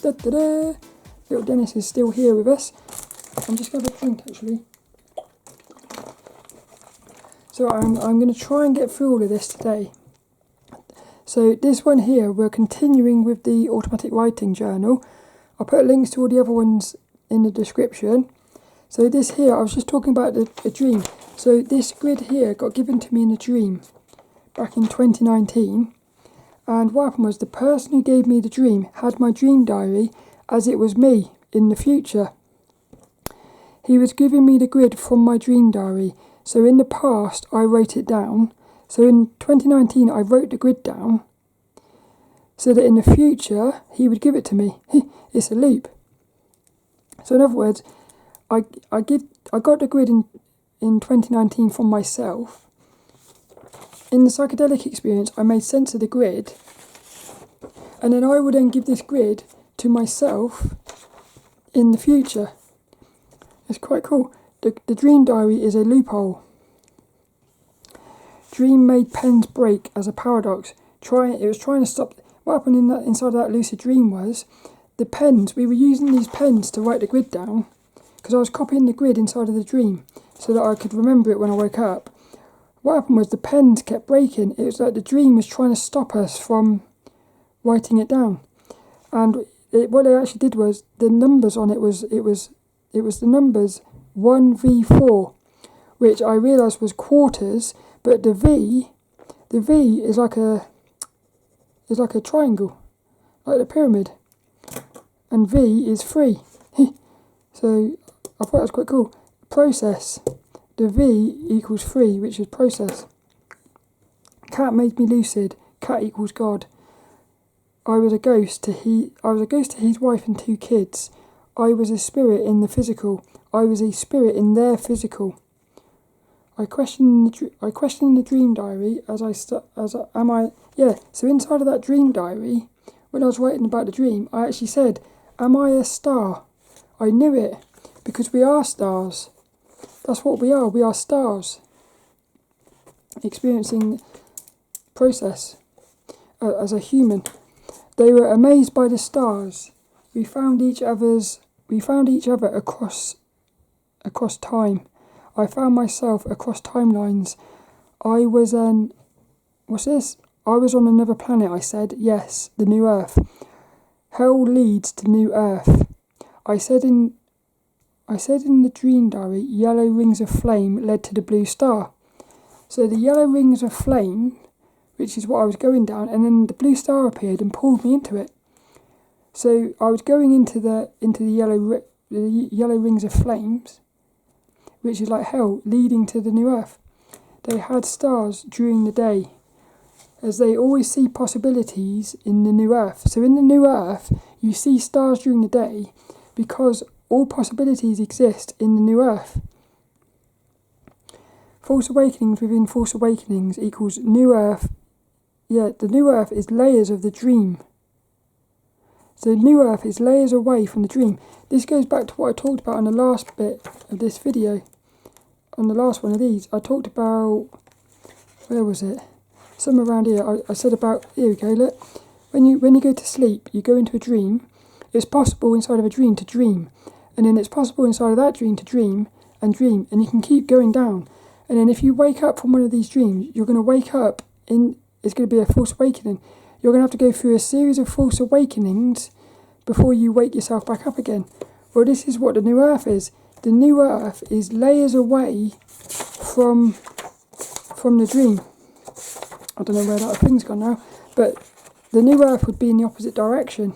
Da-da-da. Little Dennis is still here with us. I'm just going to have a drink actually. So I'm going to try and get through all of this today. So this one here, we're continuing with the automatic writing journal. I'll put links to all the other ones in the description. So this here, I was just talking about a dream. So this grid here got given to me in a dream back in 2019. And what happened was the person who gave me the dream had my dream diary as it was me in the future. He was giving me the grid from my dream diary. So in the past, I wrote it down. So in 2019, I wrote the grid down so that in the future, he would give it to me. It's a loop. So in other words, I got the grid in 2019 from myself. In the psychedelic experience, I made sense of the grid. And then I would then give this grid to myself in the future. It's quite cool. The dream diary is a loophole. Dream made pens break as a paradox. It was trying to stop. What happened inside of that lucid dream was the pens. We were using these pens to write the grid down because I was copying the grid inside of the dream so that I could remember it when I woke up. What happened was the pens kept breaking. It was like the dream was trying to stop us from writing it down. And what they actually did was the numbers on it was the numbers 1v4, which I realised was quarters, but the V is like a triangle, like a pyramid, and V is 3. So I thought that was quite cool. Process, the V equals 3, which is process. Cat made me lucid. Cat equals God. I was a ghost to his wife and 2 kids. I was a spirit in the physical. I was a spirit in their physical. I questioned the dream diary So inside of that dream diary, when I was writing about the dream, I actually said, "Am I a star?" I knew it because we are stars. That's what we are. We are stars, experiencing process as a human. They were amazed by the stars. We found each other across time. I found myself across timelines. I was what's this? I was on another planet, I said. Yes, the new Earth. Hell leads to new Earth. I said in the dream diary, yellow rings of flame led to the blue star. So the yellow rings of flame, which is what I was going down, and then the blue star appeared and pulled me into it. So I was going into the yellow rings of flames, which is like hell, leading to the new Earth. They had stars during the day, as they always see possibilities in the new Earth. So in the new Earth, you see stars during the day because all possibilities exist in the new Earth. False awakenings within false awakenings equals new Earth. Yeah, the new Earth is layers of the dream. So the new Earth is layers away from the dream. This goes back to what I talked about on the last bit of this video. On the last one of these, I talked about, where was it? Somewhere around here. I said about, here we go, look. When you go to sleep, you go into a dream. It's possible inside of a dream to dream. And then it's possible inside of that dream to dream. And you can keep going down. And then if you wake up from one of these dreams, you're going to wake up it's going to be a false awakening. You're going to have to go through a series of false awakenings before you wake yourself back up again. Well, this is what the new Earth is. The new Earth is layers away from the dream. I don't know where that thing's gone now, but the new Earth would be in the opposite direction.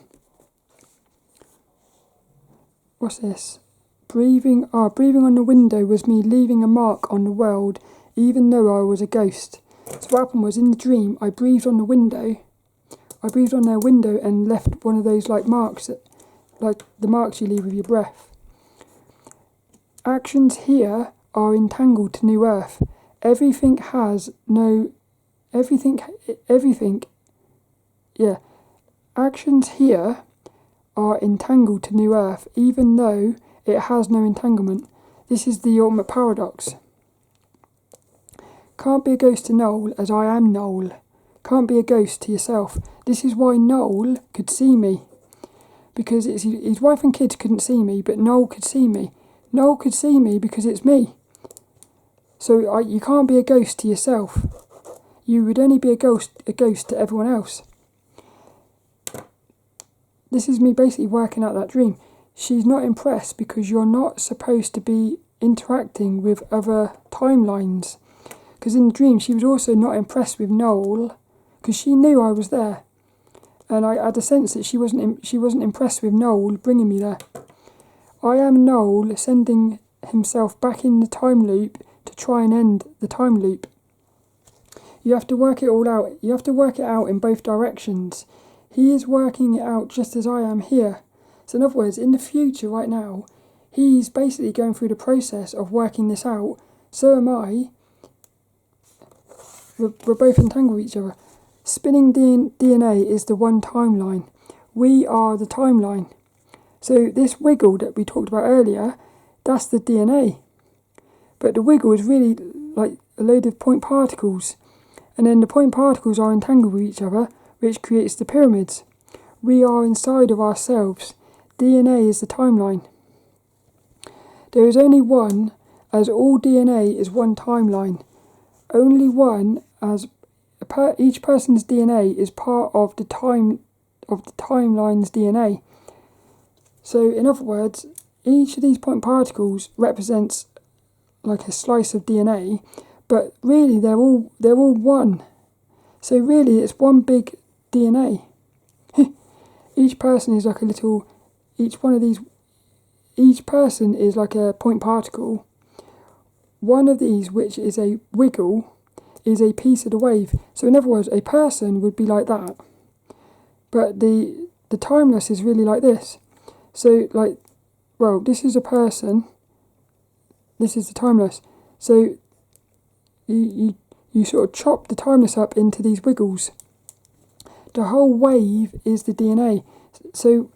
What's this? Breathing on the window was me leaving a mark on the world, even though I was a ghost. So what happened was, in the dream, I breathed on the window. I breathed on their window and left one of those marks, like the marks you leave with your breath. Actions here are entangled to new Earth. Everything. Actions here are entangled to new Earth, even though it has no entanglement. This is the ultimate paradox. Can't be a ghost to Noel, as I am Noel. Can't be a ghost to yourself. This is why Noel could see me. because his wife and kids couldn't see me, but Noel could see me. Noel could see me because it's me. So you can't be a ghost to yourself. You would only be a ghost to everyone else. This is me basically working out that dream. She's not impressed because you're not supposed to be interacting with other timelines. Because in the dream, she was also not impressed with Noel because she knew I was there. And I had a sense that she wasn't impressed with Noel bringing me there. I am Noel sending himself back in the time loop to try and end the time loop. You have to work it all out. You have to work it out in both directions. He is working it out just as I am here. So in other words, in the future right now, he's basically going through the process of working this out. So am I. We're both entangled with each other. Spinning DNA is the one timeline. We are the timeline. So this wiggle that we talked about earlier, that's the DNA. But the wiggle is really like a load of point particles. And then the point particles are entangled with each other, which creates the pyramids. We are inside of ourselves. DNA is the timeline. There is only one, as all DNA is one timeline. Only one, as each person's DNA is part of the timeline's DNA. So in other words, each of these point particles represents like a slice of DNA, but really they're all one. So really it's one big DNA. Each person is like each person is like a point particle. One of these, which is a wiggle, is a piece of the wave. So in other words, a person would be like that. But the timeless is really like this. So this is a person, this is the timeless. So you sort of chop the timeless up into these wiggles. The whole wave is the DNA. So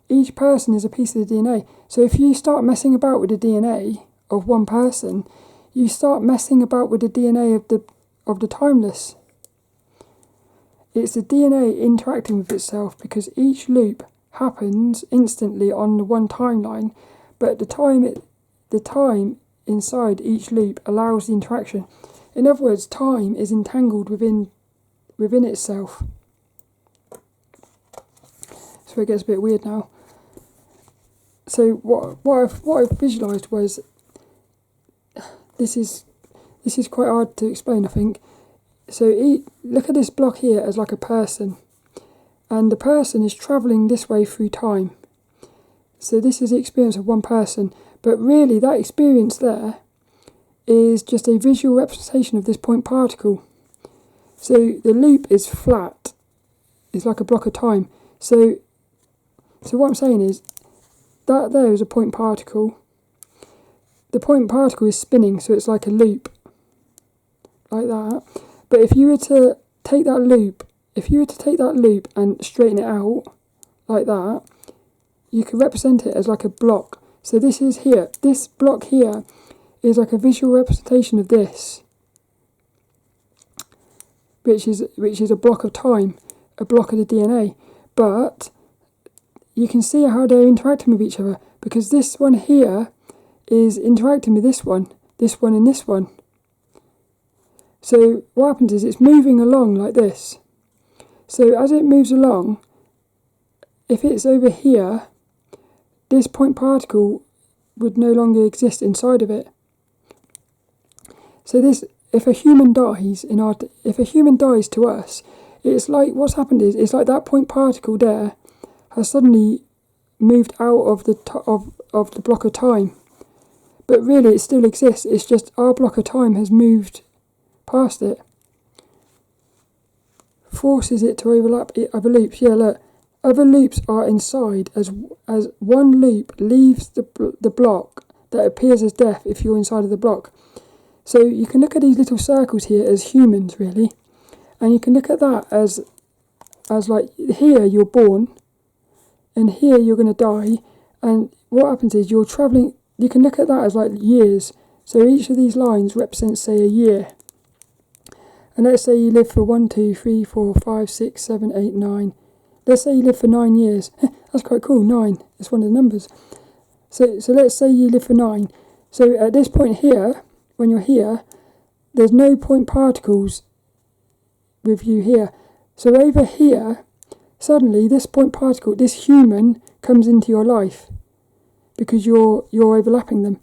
each person is a piece of the DNA. So if you start messing about with the DNA of one person, you start messing about with the DNA of the timeless. It's the DNA interacting with itself because each loop happens instantly on the one timeline, but the time inside each loop allows the interaction. In other words, time is entangled within itself. So it gets a bit weird now. So what I visualised was, this is quite hard to explain, I think. So look at this block here as like a person, and the person is travelling this way through time. So this is the experience of one person, but really that experience there is just a visual representation of this point particle. So the loop is flat. It's like a block of time. So what I'm saying is that there is a point particle. The point particle is spinning, so it's like a loop, like that. But if you were to take that loop and straighten it out, like that, you could represent it as like a block. So this block here is like a visual representation of this, which is a block of time, a block of the DNA. But you can see how they're interacting with each other, because this one here is interacting with this one, and this one. So what happens is it's moving along like this. So as it moves along, if it's over here, this point particle would no longer exist inside of it. So if a human dies to us, it's like what's happened is it's like that point particle there has suddenly moved out of the block of time. But really it still exists, it's just our block of time has moved past it. Forces it to overlap other loops. Yeah, look, other loops are inside as one loop leaves the block that appears as death if you're inside of the block. So you can look at these little circles here as humans, really. And you can look at that as like, here you're born, and here you're going to die, and what happens is you're travelling. You can look at that as like years. So each of these lines represents, say, a year. And let's say you live for 1, 2, 3, 4, 5, 6, 7, 8, 9. Let's say you live for 9 years. That's quite cool. 9. It's one of the numbers. So let's say you live for 9. So at this point here, when you're here, there's no point particles with you here. So over here, suddenly this point particle, this human, comes into your life because you're overlapping them.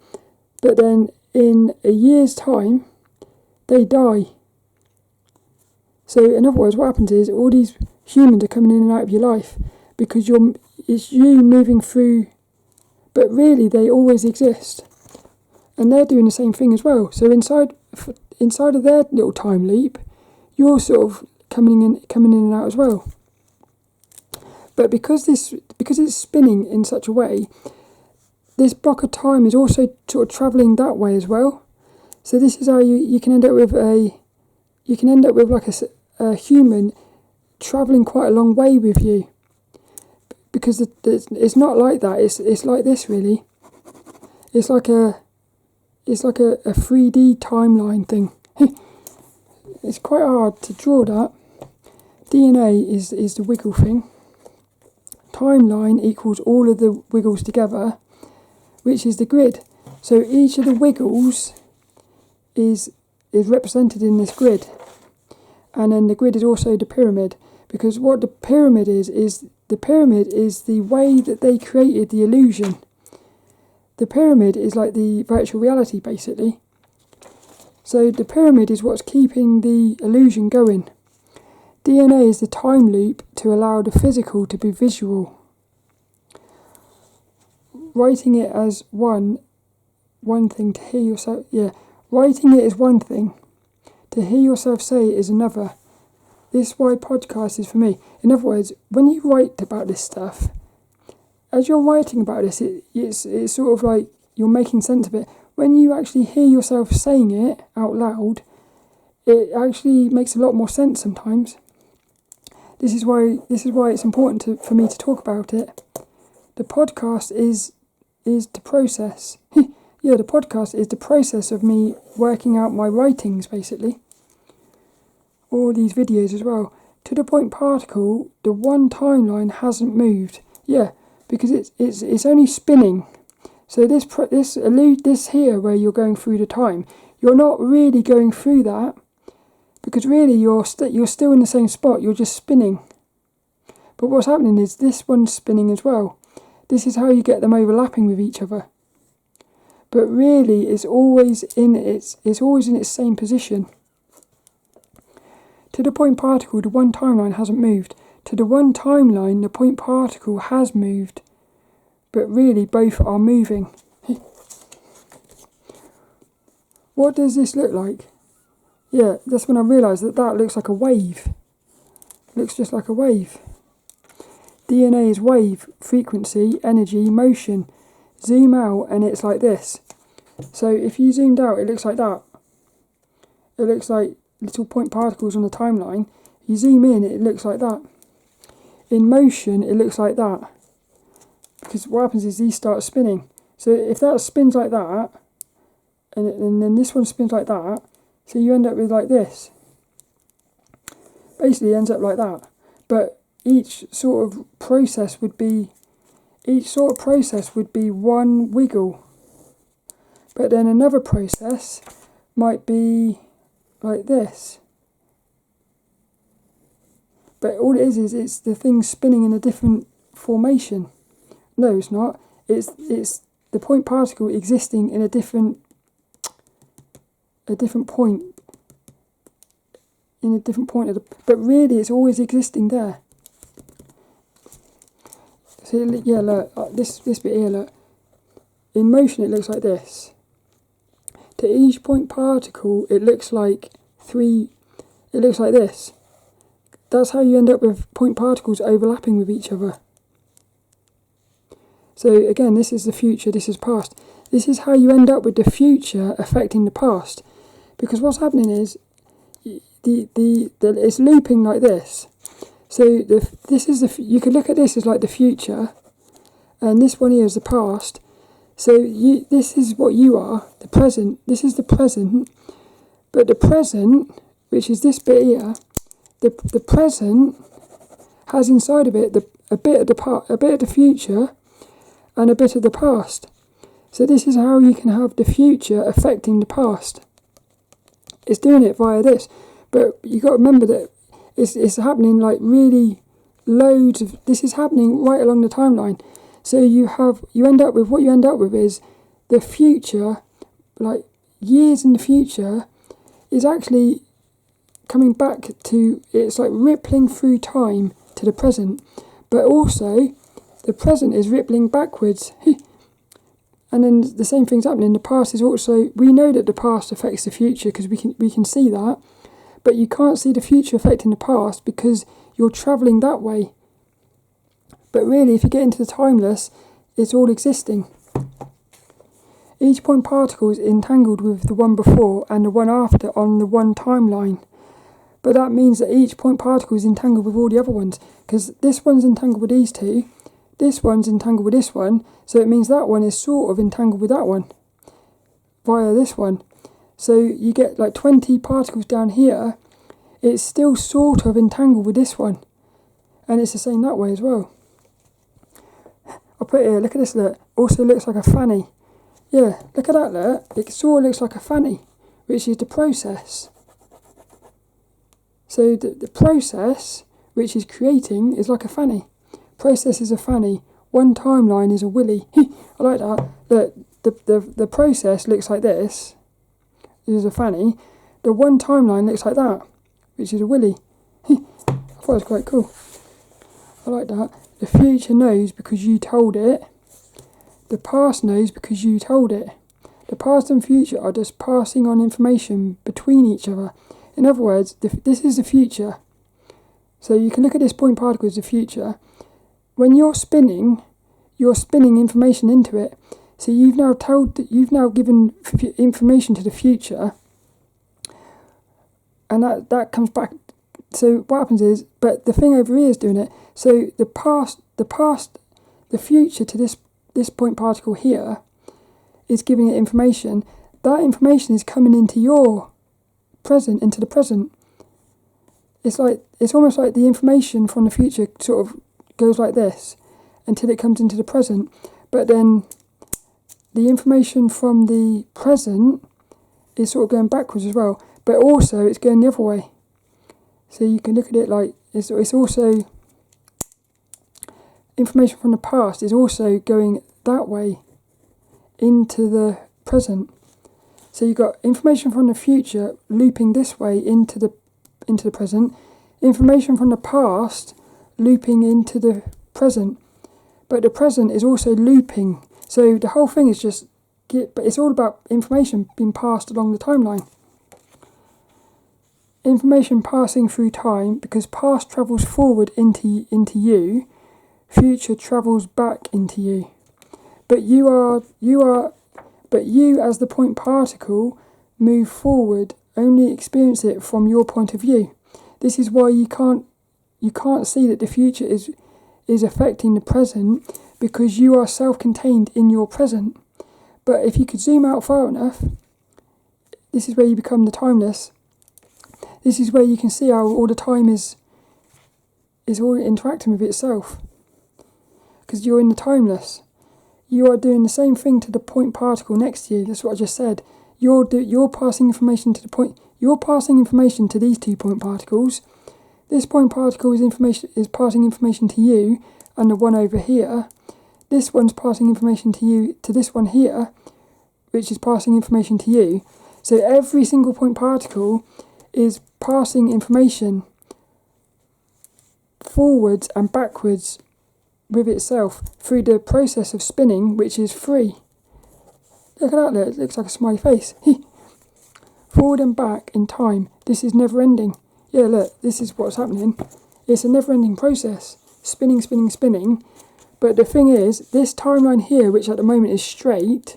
But then in a year's time, they die. So in other words, what happens is all these humans are coming in and out of your life because it's you moving through, but really they always exist. And they're doing the same thing as well. So inside of their little time leap, you're sort of coming in and out as well. But because it's spinning in such a way, this block of time is also sort of travelling that way as well. So this is how you can end up with like a human travelling quite a long way with you. Because it's not like that. It's like this really. It's like a 3D timeline thing. It's quite hard to draw that. DNA is the wiggle thing. Timeline equals all of the wiggles together, which is the grid. So each of the wiggles is represented in this grid. And then the grid is also the pyramid. Because what the pyramid is the way that they created the illusion. The pyramid is like the virtual reality, basically. So the pyramid is what's keeping the illusion going. DNA is the time loop to allow the physical to be visual. Writing it as one thing to hear yourself... Yeah, writing it is one thing. To hear yourself say it is another. This is why podcast is for me. In other words, when you write about this stuff, as you're writing about this, it's sort of like you're making sense of it. When you actually hear yourself saying it out loud, it actually makes a lot more sense sometimes. This is why it's important for me to talk about it. The podcast is the process. Yeah, the podcast is the process of me working out my writings, basically. All these videos as well. To the point particle, the one timeline hasn't moved. Yeah, because it's only spinning. So this here where you're going through the time, you're not really going through that, because really you're still in the same spot. You're just spinning. But what's happening is this one's spinning as well. This is how you get them overlapping with each other. But really, it's always in its same position. To the point particle, the one timeline hasn't moved. To the one timeline, the point particle has moved. But really, both are moving. What does this look like? Yeah, that's when I realised that looks like a wave. It looks just like a wave. DNA is wave, frequency, energy, motion. Zoom out and it's like this. So if you zoomed out, it looks like that. It looks like little point particles on the timeline. You zoom in, it looks like that. In motion, it looks like that. Because what happens is these start spinning. So if that spins like that, and then this one spins like that, so you end up with like this. Basically it ends up like that. But each sort of process would be one wiggle. But then another process might be like this. But all it is it's the thing spinning in a different formation. No, it's not. It's the point particle existing in a different point. In a different point of the... But really, it's always existing there. So, yeah, look, this bit here, look. In motion, it looks like this. To each point particle, it looks like this. That's how you end up with point particles overlapping with each other. So again, this is the future, this is past. This is how you end up with the future affecting the past. Because what's happening is, it's looping like this. So you could look at this as like the future, and this one here is the past. So this is what you are, the present. This is the present, but the present, which is this bit here, the present has inside of it a bit of the future and a bit of the past. So this is how you can have the future affecting the past. It's doing it via this, but you got to remember that it's happening like really loads of. This is happening right along the timeline. So you end up with is the future, like years in the future, is actually coming back to. It's like rippling through time to the present, but also the present is rippling backwards. And then the same thing's happening. The past is also, we know that the past affects the future because we can see that, but you can't see the future affecting the past because you're travelling that way. But really, if you get into the timeless, it's all existing. Each point particle is entangled with the one before and the one after on the one timeline. But that means that each point particle is entangled with all the other ones, because this one's entangled with these two, this one's entangled with this one, so it means that one is sort of entangled with that one via this one. So you get like 20 particles down here, it's still sort of entangled with this one, and it's the same that way as well. I'll put it here, look at this, look, also looks like a fanny. Yeah, look at that, look, it sort of looks like a fanny, which is the process. So the process, which is creating, is like a fanny. Process is a fanny. One timeline is a willy. I like that. The process looks like this. This is a fanny. The one timeline looks like that, which is a willy. I thought it was quite cool. I like that. The future knows because you told it. The past knows because you told it. The past and future are just passing on information between each other. In other words, this is the future. So you can look at this point particle as the future. When you're spinning information into it. So you've now given information to the future, and that comes back. So what happens is, but the thing over here is doing it. So the future to this point particle here is giving it information. That information is coming into your present, into the present. It's almost like the information from the future sort of goes like this until it comes into the present, but then the information from the present is sort of going backwards as well, but also it's going the other way. So you can look at it like it's also information from the past is also going that way into the present. So you've got information from the future looping this way into the present, information from the past looping into the present, but the present is also looping. So the whole thing is but it's all about information being passed along the timeline. Information passing through time, because past travels forward into you, future travels back into you. But you as the point particle move forward, only experience it from your point of view. This is why you can't see that the future is affecting the present, because you are self-contained in your present. But if you could zoom out far enough, this is where you become the timeless. This is where you can see how all the time is all interacting with itself. Because you're in the timeless. You are doing the same thing to the point particle next to you. That's what I just said. You're passing information to the point. You're passing information to these 2 point particles. This point particle is passing information to you, and the one over here. This one's passing information to you, to this one here, which is passing information to you. So every single point particle is passing information forwards and backwards with itself through the process of spinning, which is free. Look at that, look, it looks like a smiley face. Forward and back in time. This is never ending. Yeah, look, this is what's happening. It's a never ending process. Spinning, spinning, spinning. But the thing is, this timeline here, which at the moment is straight,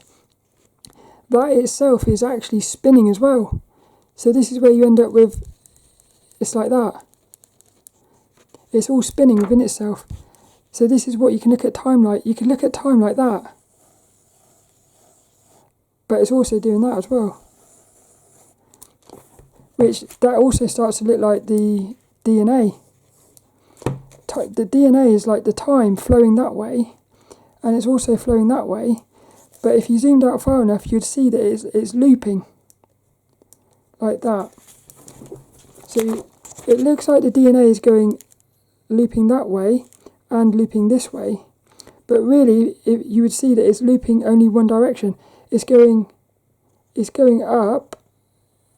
that itself is actually spinning as well. So this is where you end up with, it's like that. It's all spinning within itself. So this is what you can look at time like. You can look at time like that. But it's also doing that as well. Which, that also starts to look like the DNA. the DNA is like the time flowing that way, and it's also flowing that way. But if you zoomed out far enough, you'd see that it's looping like that. So it looks like the DNA is looping that way and looping this way, but really you would see that it's looping only one direction. It's going up,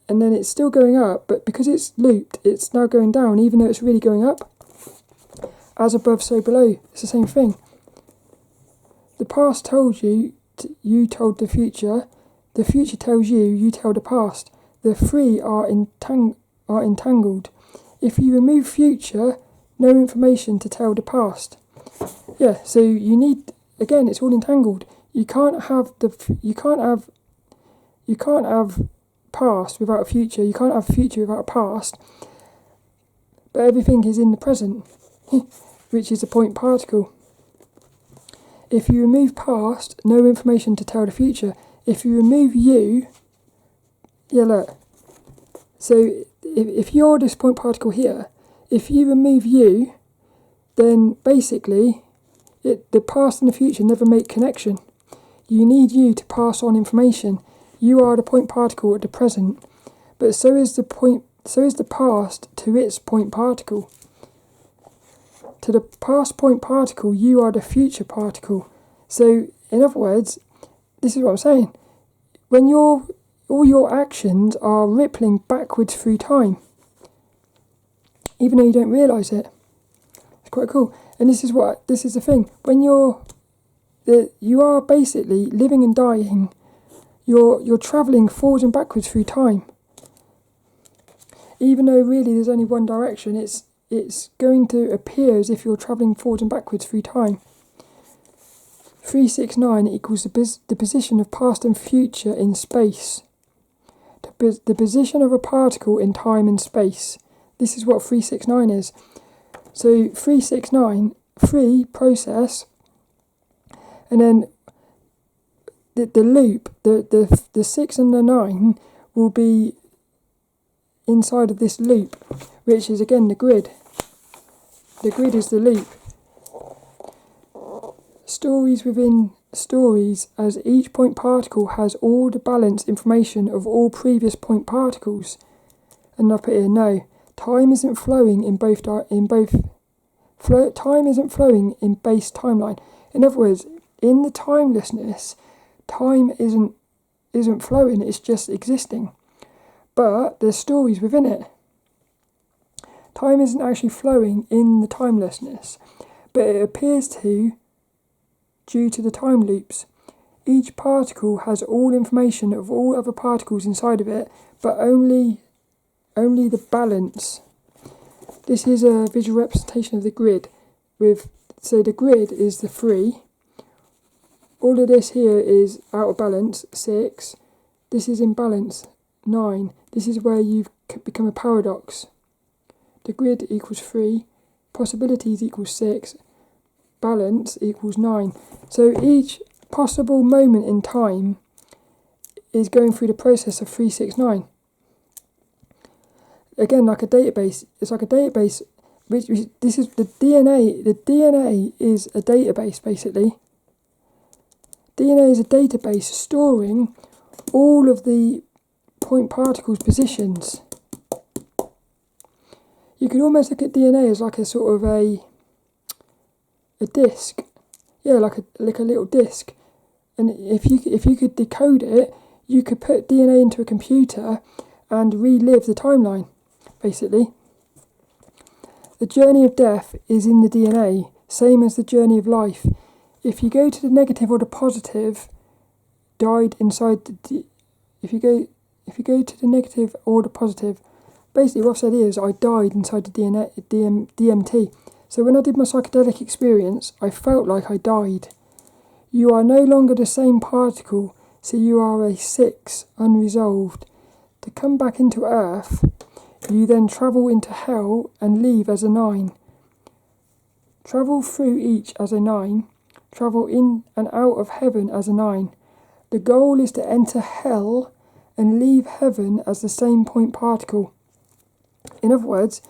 and then it's still going up, but because it's looped, it's now going down, even though it's really going up. As above, so below. It's the same thing. The past told you, you told the future tells you, you tell the past. The three are entangled. If you remove future, no information to tell the past. Yeah, so you need, again, it's all entangled. You can't have past without a future. You can't have future without a past. But everything is in the present, which is a point particle. If you remove past, no information to tell the future. If you remove you, yeah, look. So if you're this point particle here, if you remove you, then basically the past and the future never make connection. You need you to pass on information. You are the point particle at the present, but so is the past to its point particle. To the past point particle, you are the future particle. So, in other words, this is what I'm saying. When all your actions are rippling backwards through time, even though you don't realise it. It's quite cool. And this is the thing. When you are basically living and dying, you're travelling forwards and backwards through time. Even though really there's only one direction, it's going to appear as if you're travelling forwards and backwards through time. 369 equals the position of past and future in space. The position of a particle in time and space. This is what 369 is. So 369, 3 process, and then the loop, the 6 and the 9 will be inside of this loop, which is again the grid. The grid is the loop. Stories within stories, as each point particle has all the balanced information of all previous point particles. And up here, no, time isn't flowing time isn't flowing in base timeline. In other words, in the timelessness, time isn't flowing, it's just existing. But there's stories within it. Time isn't actually flowing in the timelessness, but it appears to due to the time loops. Each particle has all information of all other particles inside of it, but only the balance. This is a visual representation of the grid. So the grid is the 3. All of this here is out of balance, 6. This is in balance, 9. This is where you've become a paradox. The grid equals 3, possibilities equals 6, balance equals 9. So each possible moment in time is going through the process of 369. Again, like a database. It's like a database. Which this is the DNA. The DNA is a database, basically. DNA is a database storing all of the point particles' positions. You could almost look at DNA as like a sort of a disc. Yeah, like a little disc. And if you could decode it, you could put DNA into a computer and relive the timeline, basically. The journey of death is in the DNA, same as the journey of life. If you go to the negative or the positive, died inside the if you go to the negative or the positive, basically what I've said is I died inside the DMT. So when I did my psychedelic experience, I felt like I died. You are no longer the same particle, so you are a 6, unresolved. To come back into Earth, you then travel into hell and leave as a 9. Travel through each as a 9. Travel in and out of heaven as a 9. The goal is to enter hell and leave heaven as the same point particle. In other words,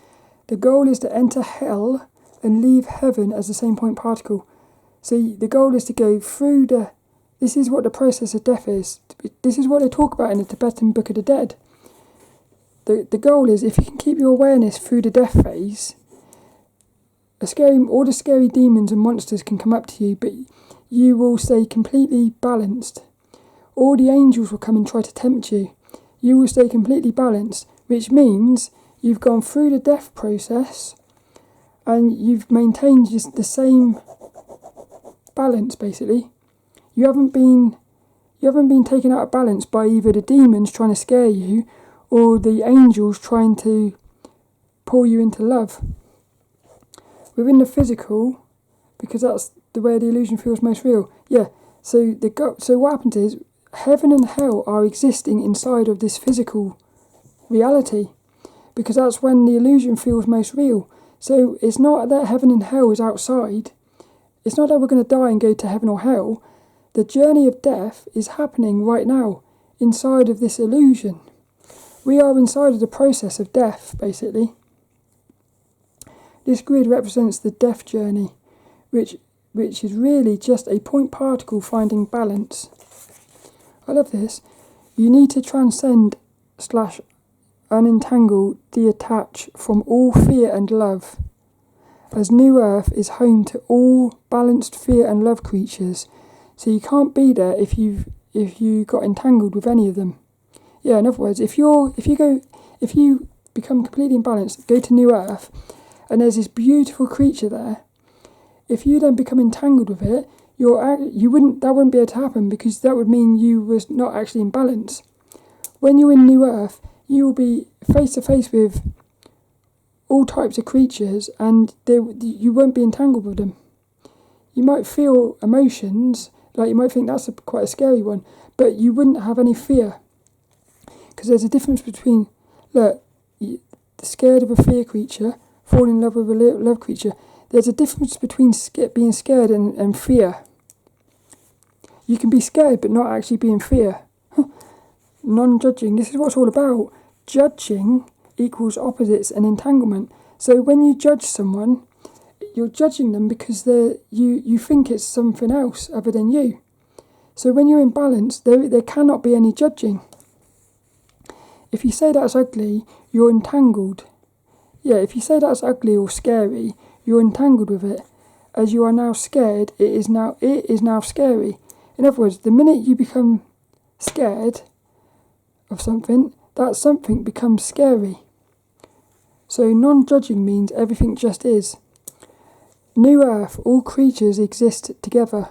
the goal is to enter hell and leave heaven as the same point particle. So the goal is to go through this is what the process of death is. This is what they talk about in the Tibetan Book of the Dead. The goal is, if you can keep your awareness through the death phase, all the scary demons and monsters can come up to you, but you will stay completely balanced. All the angels will come and try to tempt you. You will stay completely balanced, which means you've gone through the death process and you've maintained just the same balance, basically. You haven't been taken out of balance by either the demons trying to scare you or the angels trying to pull you into love. Within the physical, because that's the way the illusion feels most real. Yeah, so what happens is, heaven and hell are existing inside of this physical reality, because that's when the illusion feels most real. So it's not that heaven and hell is outside. It's not that we're going to die and go to heaven or hell. The journey of death is happening right now, inside of this illusion. We are inside of the process of death, basically. This grid represents the death journey, which is really just a point particle finding balance. I love this. You need to transcend / unentangle, detach from all fear and love, as New Earth is home to all balanced fear and love creatures. So you can't be there if you got entangled with any of them. Yeah, in other words, if you become completely imbalanced, go to New Earth, and there's this beautiful creature there, if you then become entangled with it, that wouldn't be able to happen, because that would mean you was not actually in balance. When you're in New Earth, you will be face to face with all types of creatures, and you won't be entangled with them. You might feel emotions, like you might think that's quite a scary one, but you wouldn't have any fear. Because there's a difference between, scared of a fear creature, falling in love with a love creature. There's a difference between being scared and fear. You can be scared but not actually be in fear. Non-judging, this is what it's all about. Judging equals opposites and entanglement. So when you judge someone, you're judging them because you think it's something else other than you. So when you're in balance, there cannot be any judging. If you say that's ugly, you're entangled. Yeah, if you say that's ugly or scary, you're entangled with it. As you are now scared, it is now scary. In other words, the minute you become scared of something, that something becomes scary. So non-judging means everything just is. New Earth, all creatures exist together.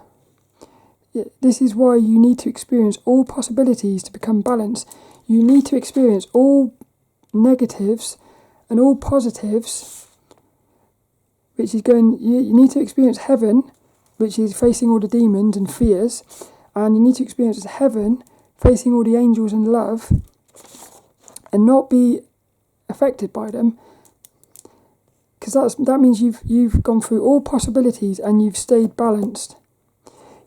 This is why you need to experience all possibilities to become balanced. You need to experience all negatives and all positives, which is you need to experience heaven, which is facing all the demons and fears, and you need to experience heaven, facing all the angels and love, and not be affected by them, because that means you've gone through all possibilities and you've stayed balanced.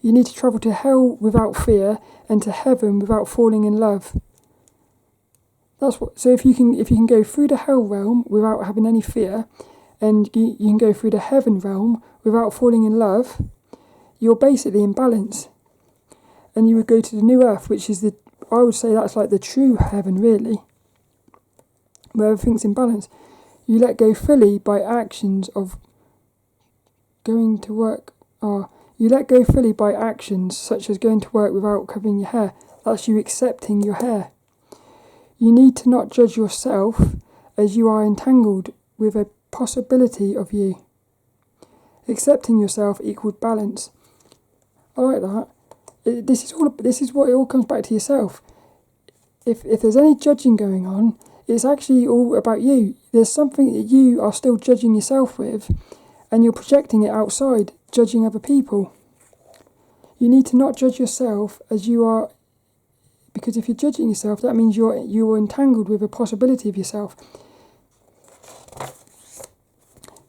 You need to travel to hell without fear and to heaven without falling in love. So if you can go through the hell realm without having any fear, and you can go through the heaven realm without falling in love, you're basically in balance. And you would go to the New Earth, which is I would say that's like the true heaven, really, where everything's in balance. You let go fully by actions of going to work. You let go fully by actions such as going to work without covering your hair. That's you accepting your hair. You need to not judge yourself, as you are entangled with a possibility of you. Accepting yourself equals balance. I like that. This is what it all comes back to yourself. If there's any judging going on, it's actually all about you. There's something that you are still judging yourself with, and you're projecting it outside, judging other people. You need to not judge yourself as you are, because if you're judging yourself, that means you're entangled with a possibility of yourself.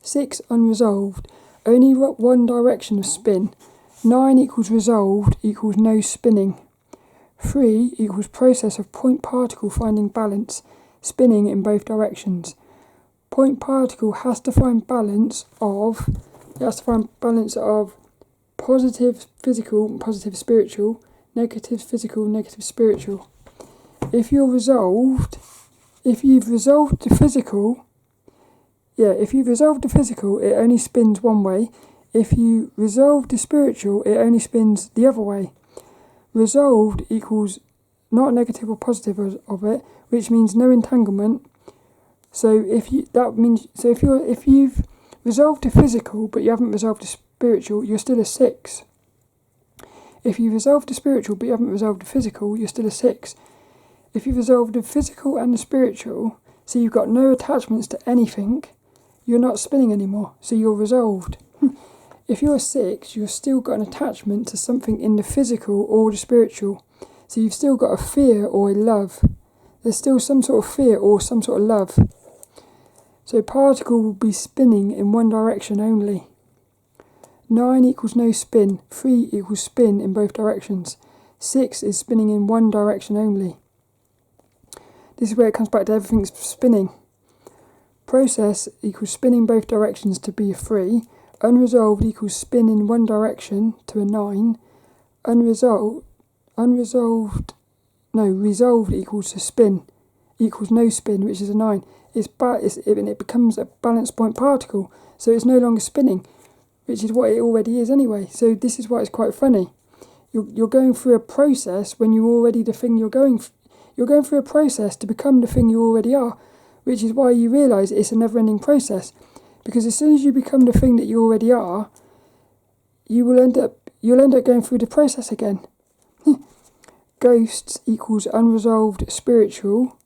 6, unresolved. Only one direction of spin. 9 equals resolved equals no spinning. 3 equals process of point particle finding balance, spinning in both directions. point particle has to find balance of, positive physical, positive spiritual, negative physical, negative spiritual. If you've resolved the physical, it only spins one way. If you resolve the spiritual, it only spins the other way. Resolved equals not negative or positive of it, which means no entanglement. So if you've resolved the physical but you haven't resolved the spiritual, you're still a 6. If you resolve the spiritual but you haven't resolved the physical, you're still a 6. If you've resolved the physical and the spiritual, so you've got no attachments to anything, you're not spinning anymore, so you're resolved. If you're a 6, you've still got an attachment to something in the physical or the spiritual. So you've still got a fear or a love. There's still some sort of fear or some sort of love. So particle will be spinning in one direction only. 9 equals no spin. 3 equals spin in both directions. 6 is spinning in one direction only. This is where it comes back to everything's spinning. Process equals spin in both directions to be a 3. Unresolved equals spin in one direction to a 9. Resolved equals to spin, equals no spin, which is a 9. It becomes a balance point particle, so it's no longer spinning, which is what it already is anyway. So this is why it's quite funny. You're going through a process when you're already the thing you're going through a process to become the thing you already are, which is why you realise it's a never-ending process. Because as soon as you become the thing that you already are, you'll end up going through the process again. Ghosts equals unresolved spiritual.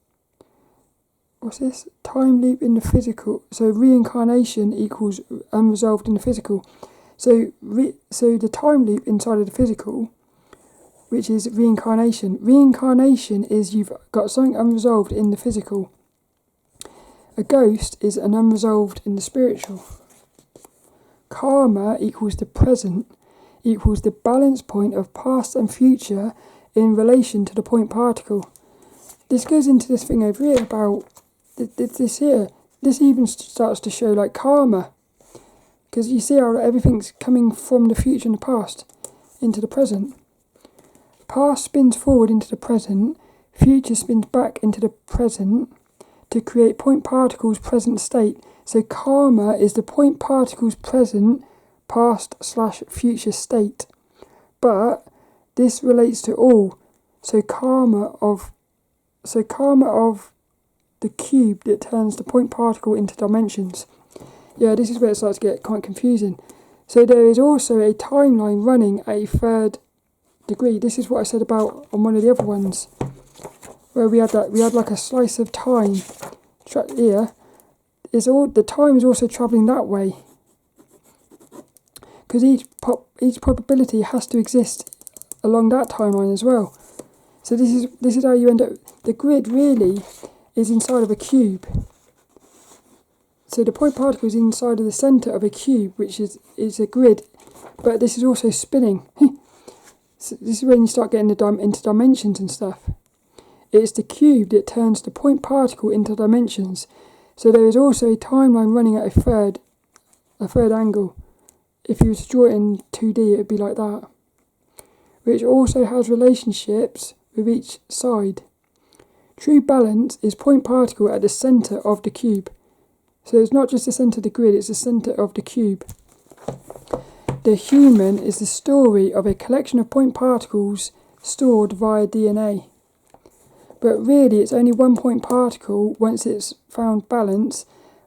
What's this? Time loop in the physical. So reincarnation equals unresolved in the physical. So the time loop inside of the physical, which is reincarnation. Reincarnation is you've got something unresolved in the physical. A ghost is an unresolved in the spiritual. Karma equals the present, equals the balance point of past and future in relation to the point particle. This goes into this thing over here about this here. This even starts to show like karma. Because you see how everything's coming from the future and the past into the present. Past spins forward into the present, future spins back into the present, to create point particle's present state. So karma is the point particle's present, past/future state. But this relates to all. So karma of the cube that turns the point particle into dimensions. Yeah, this is where it starts to get quite confusing. So there is also a timeline running at a 3rd degree. This is what I said about on one of the other ones, where we had like a slice of time here. The time is also travelling that way, because each probability has to exist along that timeline as well. So this is how you end up. The grid really is inside of a cube. So the point particle is inside of the centre of a cube, which is a grid, but this is also spinning. So this is when you start getting into dimensions and stuff. It's the cube that turns the point particle into dimensions. So there is also a timeline running at a third angle. If you were to draw it in 2D, it would be like that. Which also has relationships with each side. True balance is point particle at the centre of the cube. So it's not just the centre of the grid, it's the centre of the cube. The human is the story of a collection of point particles stored via DNA. But really it's only one point particle once it's found balance,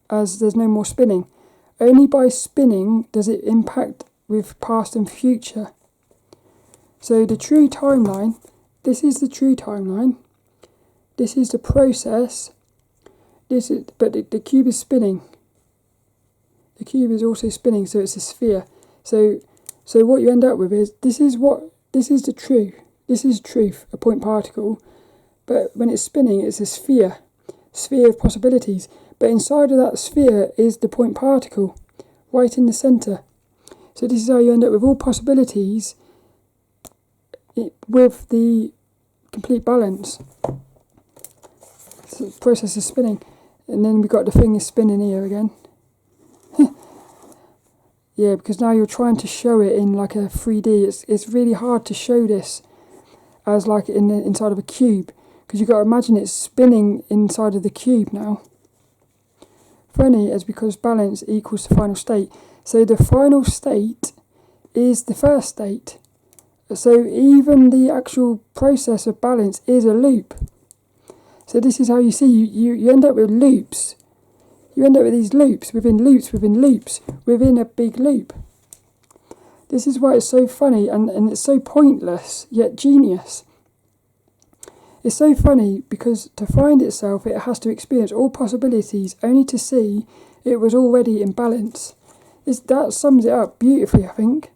as there's no more spinning. Only by spinning does it impact with past and future. So the true timeline, this is the true timeline. This is the process. But the cube is spinning. The cube is also spinning, so it's a sphere. So what you end up with is this is the truth. This is truth, a point particle. But when it's spinning, it's a sphere of possibilities. But inside of that sphere is the point particle, right in the centre. So this is how you end up with all possibilities with the complete balance. So the process is spinning. And then we got the thing is spinning here again. Yeah, because now you're trying to show it in like a 3D. It's really hard to show this as like inside of a cube, because you've got to imagine it's spinning inside of the cube now. Funny is because balance equals the final state. So the final state is the first state. So even the actual process of balance is a loop. So this is how you see, you end up with loops. You end up with these loops within loops within loops within a big loop. This is why it's so funny and it's so pointless yet genius. It's so funny because to find itself it has to experience all possibilities only to see it was already in balance. That sums it up beautifully, I think.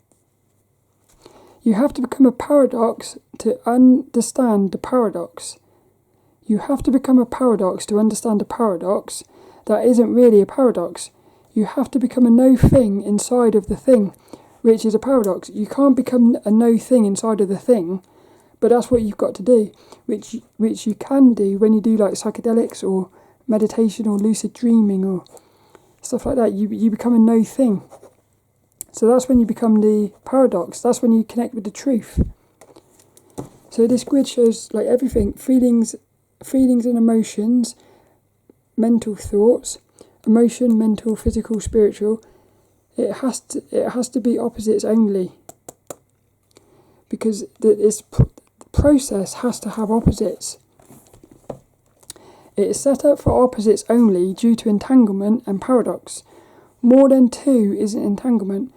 You have to become a paradox to understand the paradox. You have to become a paradox to understand a paradox that isn't really a paradox. You have to become a no thing inside of the thing, which is a paradox. You can't become a no thing inside of the thing, but that's what you've got to do, which you can do when you do like psychedelics or meditation or lucid dreaming or stuff like that. You become a no thing. So that's when you become the paradox. That's when you connect with the truth. So this grid shows like everything: feelings and emotions, mental thoughts, emotion, mental, physical, spiritual. It has to be opposites only, because this process has to have opposites. It is set up for opposites only due to entanglement and paradox. More than two is an entanglement.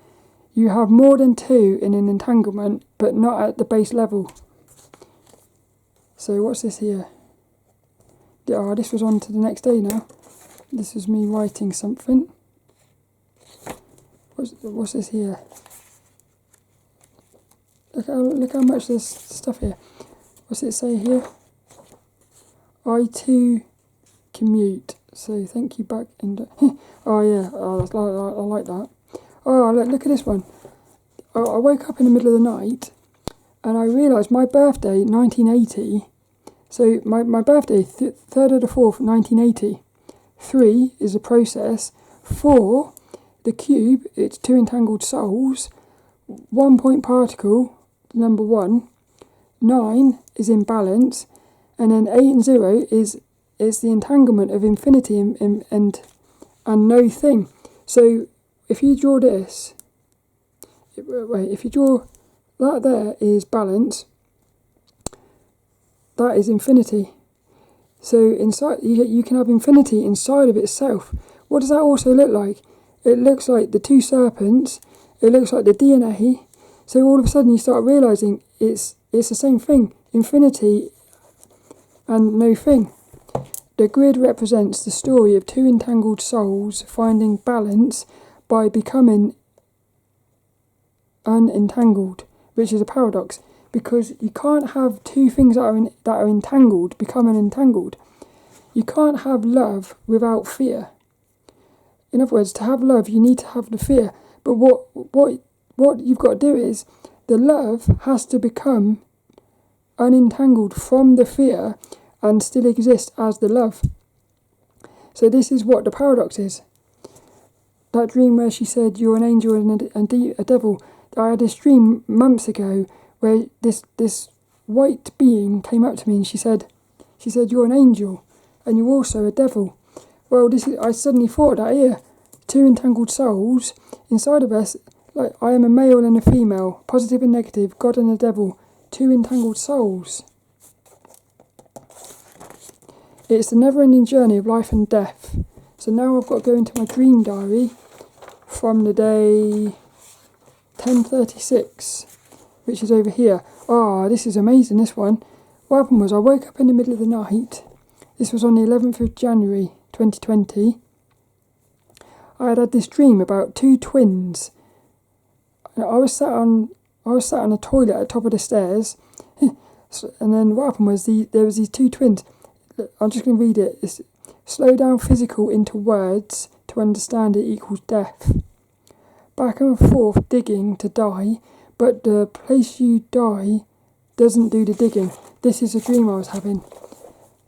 You have more than two in an entanglement, but not at the base level. So what's this here? Oh, this was on to the next day now. This is me writing something. What's this here? Look how much there's stuff here. What's it say here? I too commute. So thank you back in. Oh yeah, I like that. Oh look at this one. I woke up in the middle of the night, and I realised my birthday, 1980. So my birthday, 3rd of the 4th, 1980. 3 is a process. 4, the cube, it's 2 entangled souls. 1 point particle, number 1. 9 is in balance. And then 8 and 0 is the entanglement of infinity and no thing. So if you draw this, if you draw that there is balance, that is infinity. So inside you can have infinity inside of itself. What does that also look like? It looks like the 2 serpents. It looks like the DNA. So all of a sudden you start realising it's the same thing. Infinity and no thing. The grid represents the story of 2 entangled souls finding balance by becoming unentangled, which is a paradox. Because you can't have 2 things that are entangled become unentangled. You can't have love without fear. In other words, to have love, you need to have the fear. But what you've got to do is, the love has to become unentangled from the fear and still exist as the love. So this is what the paradox is. That dream where she said, you're an angel and a devil. I had this dream months ago where this white being came up to me and she said, you're an angel and you're also a devil. Well, I suddenly thought that here, 2 entangled souls inside of us, like I am a male and a female, positive and negative, God and the devil, 2 entangled souls. It's the never-ending journey of life and death. So now I've got to go into my dream diary from the day 10:36. Which is over here. Oh, this is amazing, this one. What happened was I woke up in the middle of the night. This was on the 11th of January 2020. I had this dream about 2 twins. I was sat on the toilet at the top of the stairs. And then what happened was there was these 2 twins. I'm just going to read it. It's, slow down physical into words to understand it equals death. Back and forth digging to die. But the place you die doesn't do the digging. This is a dream I was having.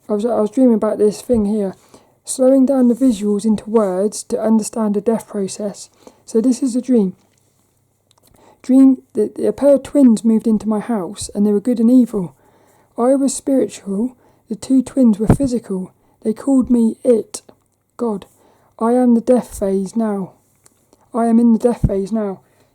I was dreaming about this thing here. slowing down the visuals into words to understand the death process. So this is a dream. A pair of twins moved into my house, and they were good and evil. I was spiritual, the two twins were physical. They called me it, God. I am in the death phase now.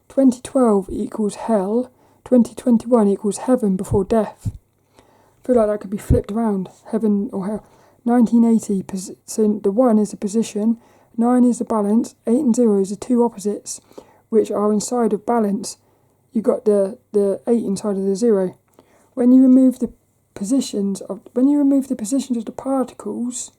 2012 equals hell, 2021 equals heaven before death. I feel like that could be flipped around, heaven or hell. 1980, so the 1 is the position, 9 is the balance, 8 and 0 is the two opposites, which are inside of balance. You got the 8 inside of the 0. When you remove the positions of the particles,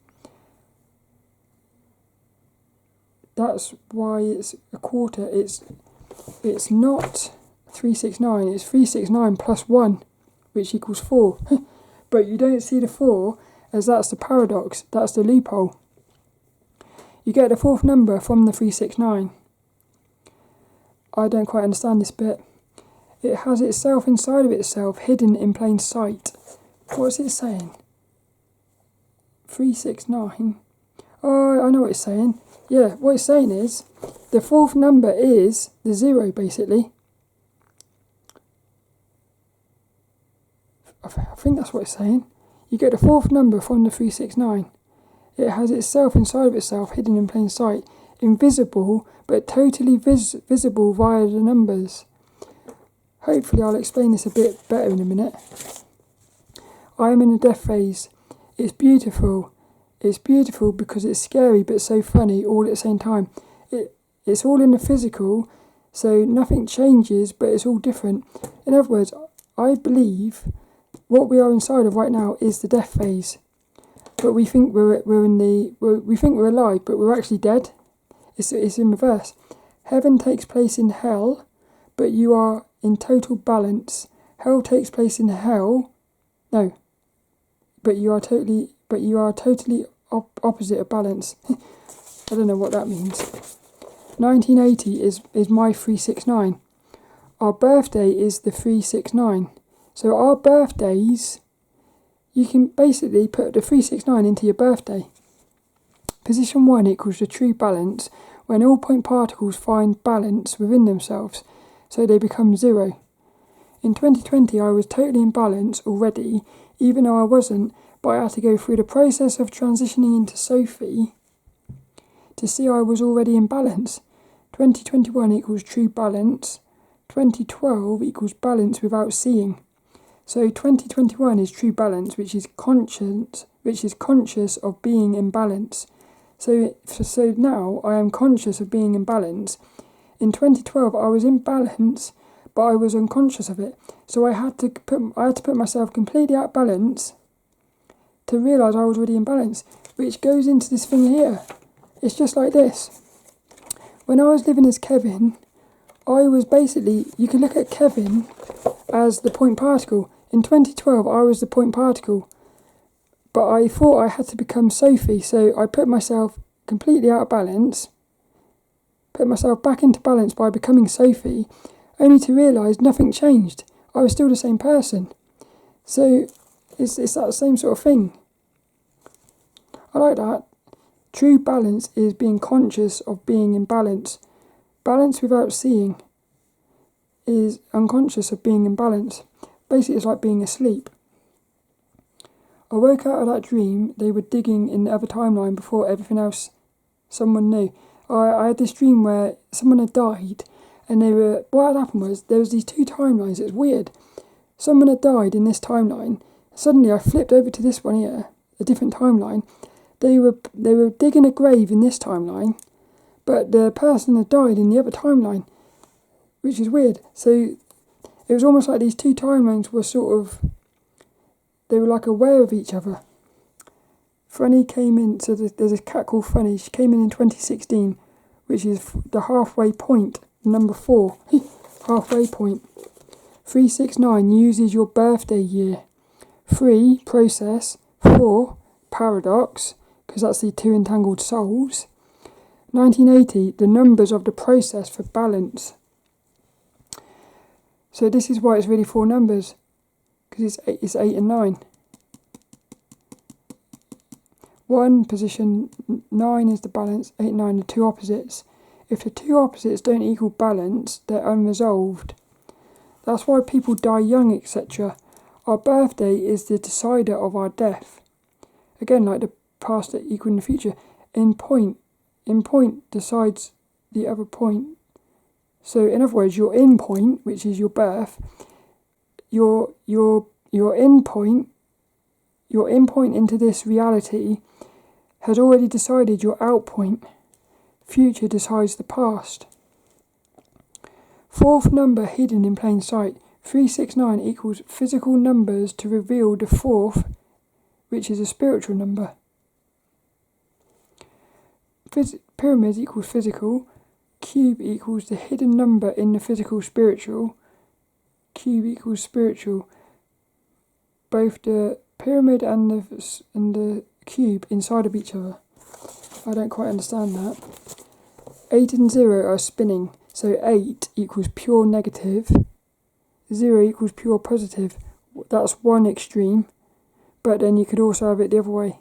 that's why it's a quarter. It's not 369. It's 369 plus 1, which equals 4. But you don't see the 4, as that's the paradox. That's the loophole. You get the fourth number from the 369. I don't quite understand this bit. It has itself inside of itself, hidden in plain sight. What's it saying? 369. Oh, I know what it's saying. Yeah, what it's saying is, the fourth number is the 0, basically. I think that's what it's saying. You get the fourth number from the 369. It has itself inside of itself, hidden in plain sight, invisible, but totally visible via the numbers. Hopefully I'll explain this a bit better in a minute. I am in the death phase. It's beautiful. It's beautiful because it's scary but so funny all at the same time. It's all in the physical, so nothing changes, but it's all different. In other words, I believe what we are inside of right now is the death phase. But we think we think we're alive, but we're actually dead. It's in reverse. Heaven takes place in hell, but you are in total balance. Hell takes place in hell. No. But you are totally opposite of balance. I don't know what that means. 1980 is my 369. Our birthday is the 369. So our birthdays, you can basically put the 369 into your birthday. Position 1 equals the true balance when all point particles find balance within themselves, so they become 0. In 2020 I was totally in balance already, even though I wasn't, but I had to go through the process of transitioning into Sophie to see I was already in balance. 2021 equals true balance, 2012 equals balance without seeing. So 2021 is true balance, which is conscious of being in balance. So now I am conscious of being in balance. In 2012 I was in balance, but I was unconscious of it. So I had to put myself completely out of balance to realise I was already in balance, which goes into this thing here. It's just like this. When I was living as Kevin, I was basically, you can look at Kevin as the point particle. In 2012 I was the point particle, but I thought I had to become Sophie, so I put myself completely out of balance, put myself back into balance by becoming Sophie, only to realise nothing changed. I was still the same person. So it's that same sort of thing. I like that. True balance is being conscious of being in balance. Balance without seeing is unconscious of being in balance. Basically, it's like being asleep. I woke out of that dream. They were digging in the other timeline before everything else someone knew. I had this dream where someone had died, and what had happened was there was these two timelines. It's weird. Someone had died in this timeline. Suddenly I flipped over to this one here, a different timeline. They were digging a grave in this timeline, but the person had died in the other timeline, which is weird. So it was almost like these two timelines were they were like aware of each other. Franny came in, so there's a cat called Franny. She came in 2016, which is the halfway point, number 4. Halfway point. 369 uses your birthday year. 3, process. 4, paradox, because that's the two entangled souls. 1980, the numbers of the process for balance. So this is why it's really 4 numbers, because it's 8 and 9. 1 position, 9 is the balance, 8 and 9 are two opposites. If the two opposites don't equal balance, they're unresolved. That's why people die young, etc. Our birthday is the decider of our death. Again, like the past equaling the future. In point decides the other point. So in other words, your in point, which is your birth, your in point into this reality has already decided your out point. Future decides the past. Fourth number hidden in plain sight. 369 equals physical numbers to reveal the fourth, which is a spiritual number. Pyramids equals physical. Cube equals the hidden number in the physical spiritual. Cube equals spiritual. Both the pyramid and the cube inside of each other. I don't quite understand that. 8 and 0 are spinning. So 8 equals pure negative. 0 equals pure positive. That's one extreme. But then you could also have it the other way.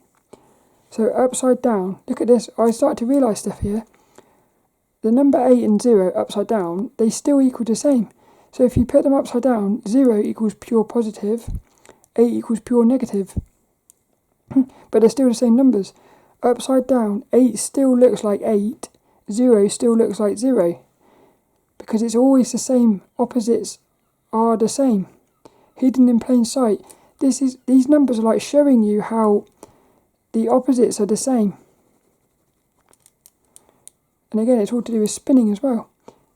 So upside down. Look at this. I started to realise stuff here. The number 8 and 0 upside down, they still equal the same. So if you put them upside down, 0 equals pure positive. 8 equals pure negative. But they're still the same numbers. Upside down, 8 still looks like 8. 0 still looks like 0. Because it's always the same. Opposites are the same. Hidden in plain sight. These numbers are like showing you how the opposites are the same. And again, it's all to do with spinning as well.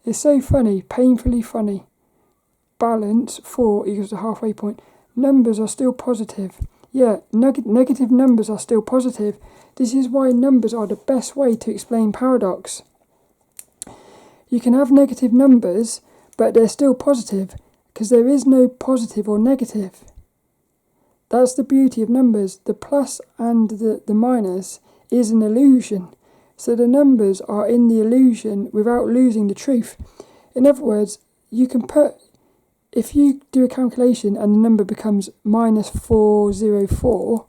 It's so funny, painfully funny. Balance, 4 equals the halfway point. Numbers are still positive. Yeah, negative numbers are still positive. This is why numbers are the best way to explain paradox. You can have negative numbers, but they're still positive, because there is no positive or negative. That's the beauty of numbers. The plus and the minus is an illusion. So the numbers are in the illusion without losing the truth. In other words, you can if you do a calculation and the number becomes minus 404,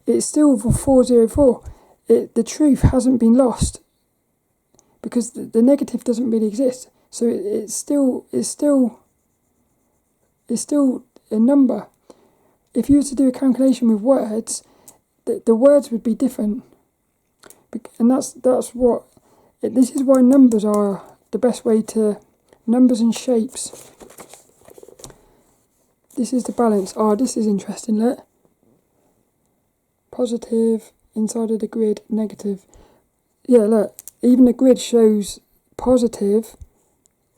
it's still 404. The truth hasn't been lost because the negative doesn't really exist. So it's still a number. If you were to do a calculation with words, the words would be different. And this is why numbers are the best way to, numbers and shapes. This is the balance. This is interesting, look. Positive, inside of the grid, negative. Yeah, look, even the grid shows positive,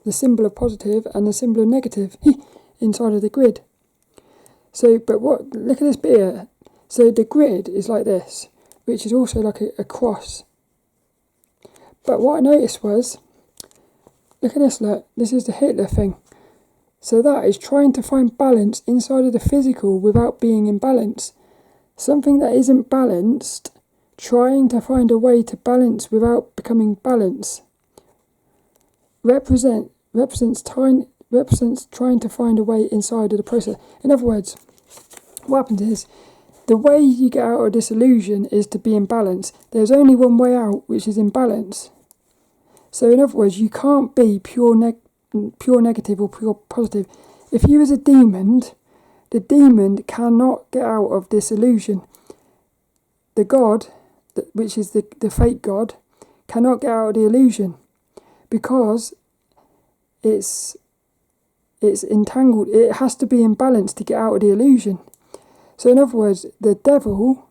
the symbol of positive, and the symbol of negative inside of the grid. So, look at this bit here. So the grid is like this, which is also like a cross. But what I noticed was, look at this, look, this is the Hitler thing. So that is trying to find balance inside of the physical without being in balance. Something that isn't balanced, trying to find a way to balance without becoming balanced. Represents trying to find a way inside of the process. In other words, what happens is, the way you get out of this illusion is to be in balance. There's only one way out, which is in balance. So in other words, you can't be pure negative or pure positive. If you was a demon, the demon cannot get out of this illusion. The God, which is the fake God, cannot get out of the illusion because it's entangled. It has to be in balance to get out of the illusion. So in other words, the devil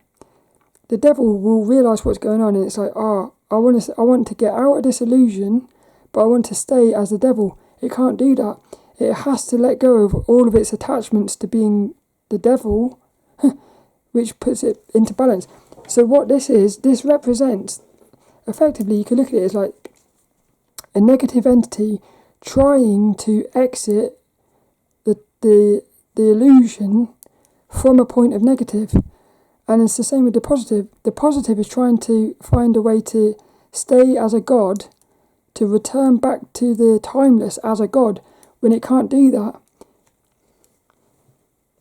will realise what's going on, and it's like, I want to get out of this illusion, but I want to stay as the devil. It can't do that. It has to let go of all of its attachments to being the devil, which puts it into balance. So what this is, this represents, effectively, you can look at it as like a negative entity trying to exit the illusion from a point of negative. And it's the same with the positive. The positive is trying to find a way to stay as a god, to return back to the timeless as a god, when it can't do that.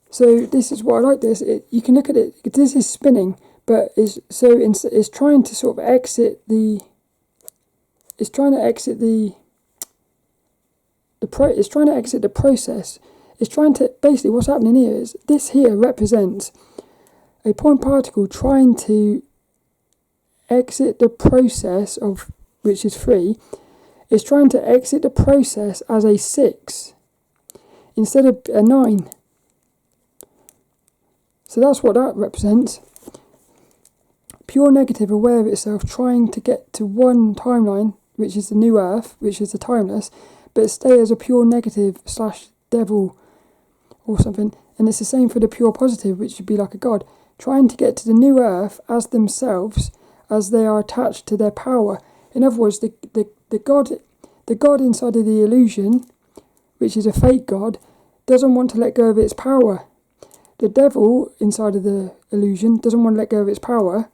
So this is why I like this. You can look at it, this is spinning, but it's trying to sort of exit the. It's trying to exit the process. It's trying to, basically what's happening here is, this here represents a point particle trying to exit the process of, which is 3. It's trying to exit the process as a 6 instead of a 9. So that's what that represents. Pure negative, aware of itself, trying to get to one timeline, which is the new earth, which is the timeless, but stay as a pure negative / devil or something. And it's the same for the pure positive, which would be like a god, trying to get to the new earth as themselves, as they are attached to their power. In other words, the god inside of the illusion, which is a fake god, doesn't want to let go of its power. The devil inside of the illusion doesn't want to let go of its power,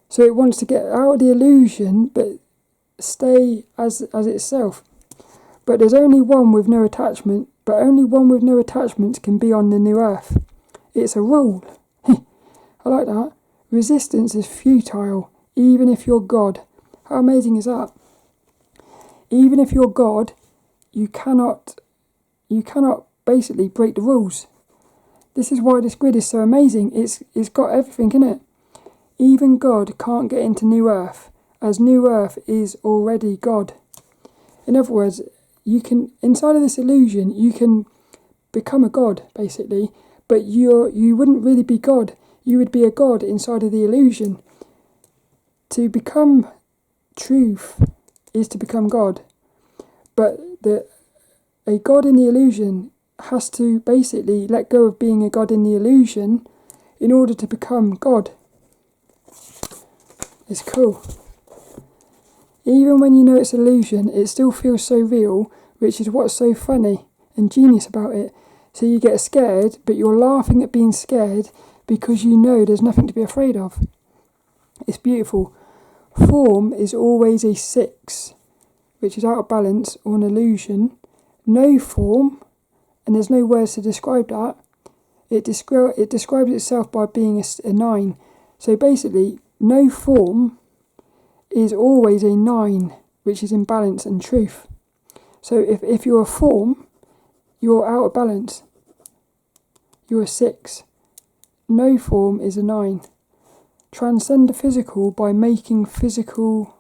so it wants to get out of the illusion but stay as itself. But there's only one with no attachment, but only one with no attachments can be on the new earth. It's a rule. I like that. Resistance is futile, even if you're God. How amazing is that? Even if you're God, you cannot basically break the rules. This is why this grid is so amazing. It's got everything in it. Even God can't get into New Earth, as New Earth is already God. In other words, you can, inside of this illusion, you can become a god, basically, but you wouldn't really be God. You would be a god inside of the illusion. To become truth is to become God. But a god in the illusion has to basically let go of being a god in the illusion in order to become God. It's cool. Even when you know it's illusion, it still feels so real, which is what's so funny and genius about it. So you get scared, but you're laughing at being scared because you know there's nothing to be afraid of. It's beautiful. Form is always a 6, which is out of balance or an illusion. No form, and there's no words to describe that. It describes itself by being a 9. So basically, no form is always a 9, which is in balance and truth. So if you're a form, you're out of balance. You're a 6. No form is a 9. Transcend the physical by making physical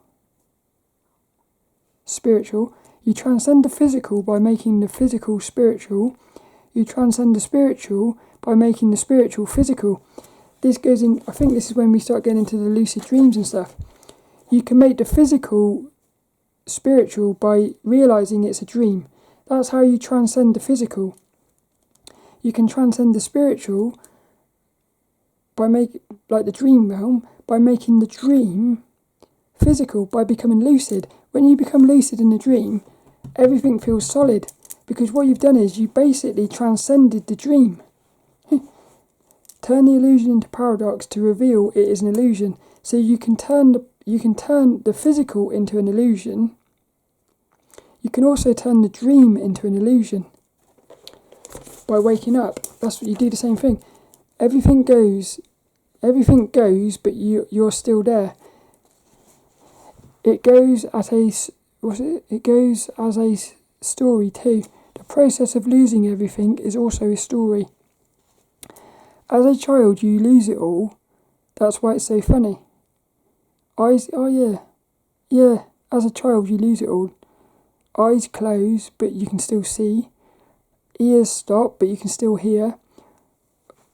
spiritual. You transcend the physical by making the physical spiritual. You transcend the spiritual by making the spiritual physical. This goes in, I think this is when we start getting into the lucid dreams and stuff. You can make the physical spiritual by realising it's a dream. That's how you transcend the physical. You can transcend the spiritual by like the dream realm, by making the dream physical, by becoming lucid. When you become lucid in the dream, everything feels solid, because what you've done is you basically transcended the dream. Turn the illusion into paradox to reveal it is an illusion. So you can turn the physical into an illusion. You can also turn the dream into an illusion by waking up. That's what you do, the same thing. Everything goes, but you're still there. It goes as a story too. The process of losing everything is also a story. As a child, you lose it all. That's why it's so funny. Eyes, oh yeah. As a child, you lose it all. Eyes close, but you can still see. Ears stop, but you can still hear.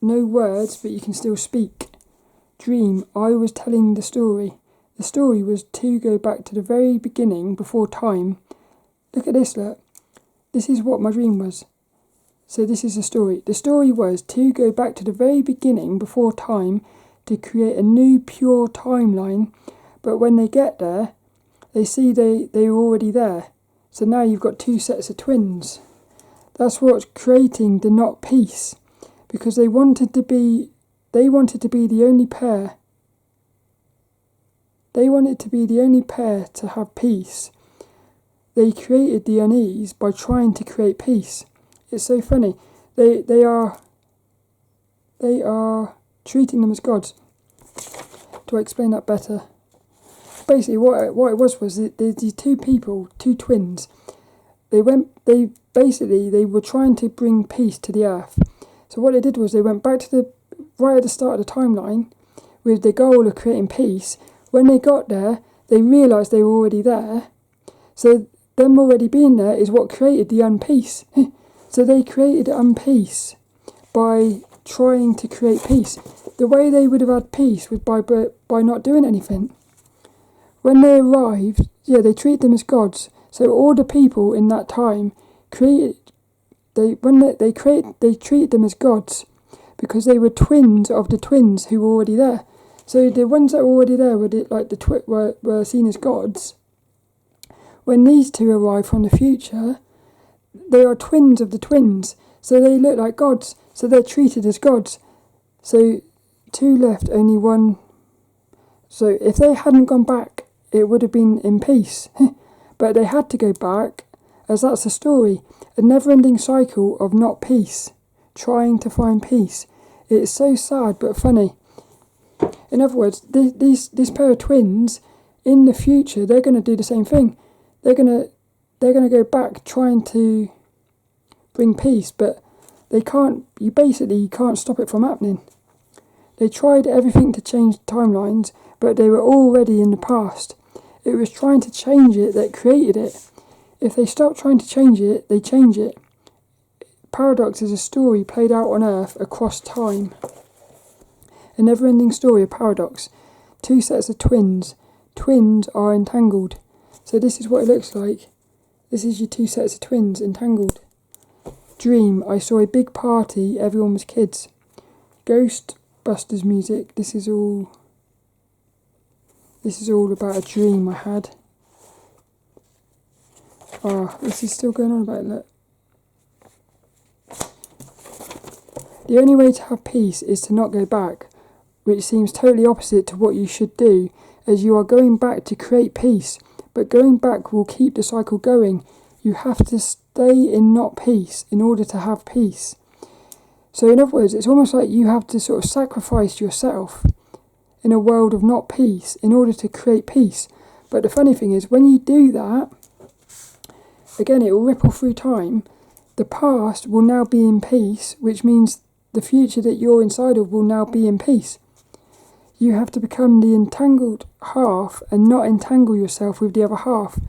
No words, but you can still speak. Dream, I was telling the story. The story was to go back to the very beginning before time. Look at this, look. This is what my dream was. So this is the story. The story was to go back to the very beginning before time to create a new pure timeline. But when they get there, they see they were already there. So now you've got 2 sets of twins. That's what's creating the not peace. Because they wanted to be the only pair. They wanted to be the only pair to have peace. They created the unease by trying to create peace. It's so funny. They are treating them as gods. do I explain that better? Basically, what it was these two people, two twins. They were trying to bring peace to the earth. So what they did was they went back to right at the start of the timeline with the goal of creating peace. When they got there, they realised they were already there. So them already being there is what created the unpeace. So they created unpeace by trying to create peace. The way they would have had peace was by not doing anything. When they arrived, they treated them as gods. So all the people in that time they treated them as gods because they were twins of the twins who were already there. So the ones that were already there were seen as gods. When these two arrive from the future, they are twins of the twins, so they look like gods. So they're treated as gods. So two left, only one. So if they hadn't gone back, it would have been in peace. But they had to go back, as that's the story. A never-ending cycle of not peace, trying to find peace. It's so sad but funny. In other words, this pair of twins, in the future, they're going to do the same thing. They're going to go back trying to bring peace, but they can't. You can't stop it from happening. They tried everything to change timelines, but they were already in the past. It was trying to change it that created it. If they stop trying to change it, they change it. Paradox is a story played out on Earth across time. A never-ending story of paradox. Two sets of twins. Twins are entangled. So this is what it looks like. This is your two sets of twins entangled. Dream. I saw a big party. Everyone was kids. Ghostbusters music. This is all about a dream I had. This is still going on about it, look. The only way to have peace is to not go back, which seems totally opposite to what you should do, as you are going back to create peace, but going back will keep the cycle going. You have to stay in not peace in order to have peace. So in other words, it's almost like you have to sort of sacrifice yourself in a world of not peace in order to create peace. But the funny thing is, when you do that, again, it will ripple through time. The past will now be in peace, which means the future that you're inside of will now be in peace. You have to become the entangled half and not entangle yourself with the other half.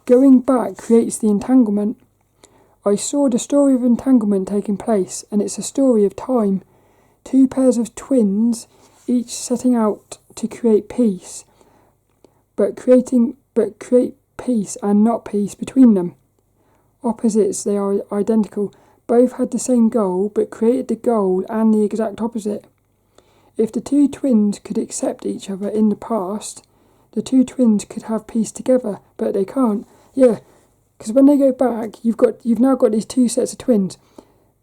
Going back creates the entanglement. I saw the story of entanglement taking place, and it's a story of time. Two pairs of twins, each setting out to create peace, but create peace and not peace between them. Opposites, they are identical. Both had the same goal, but created the goal and the exact opposite. If the two twins could accept each other in the past, the two twins could have peace together, but they can't. Because when they go back, you've now got these two sets of twins.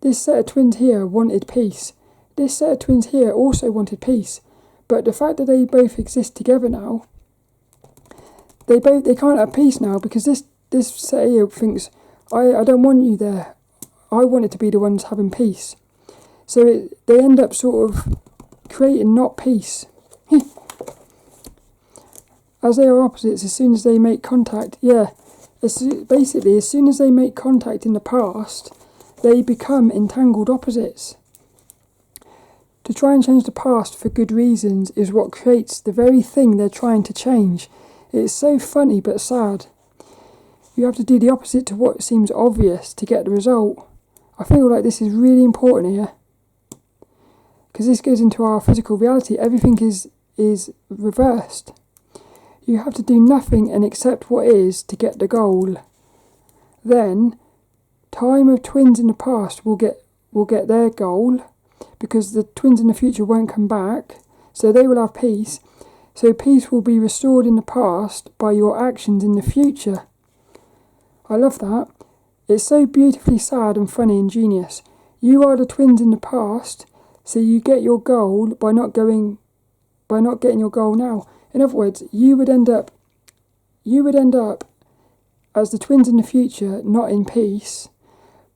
This set of twins here wanted peace. This set of twins here also wanted peace. But the fact that they both exist together now, they can't have peace now, because this set here thinks, I don't want you there. I want it to be the ones having peace. So they end up sort of creating not peace. As they are opposites, as soon as they make contact, as soon as they make contact in the past, they become entangled opposites. To try and change the past for good reasons is what creates the very thing they're trying to change. It's so funny but sad. You have to do the opposite to what seems obvious to get the result. I feel like this is really important here, because this goes into our physical reality. Everything is reversed. You have to do nothing and accept what is to get the goal. Then, time of twins in the past will get their goal, because the twins in the future won't come back, so they will have peace. So peace will be restored in the past by your actions in the future. I love that. It's so beautifully sad and funny and genius. You are the twins in the past, so you get your goal by not getting your goal now. In other words, you would end up as the twins in the future, not in peace,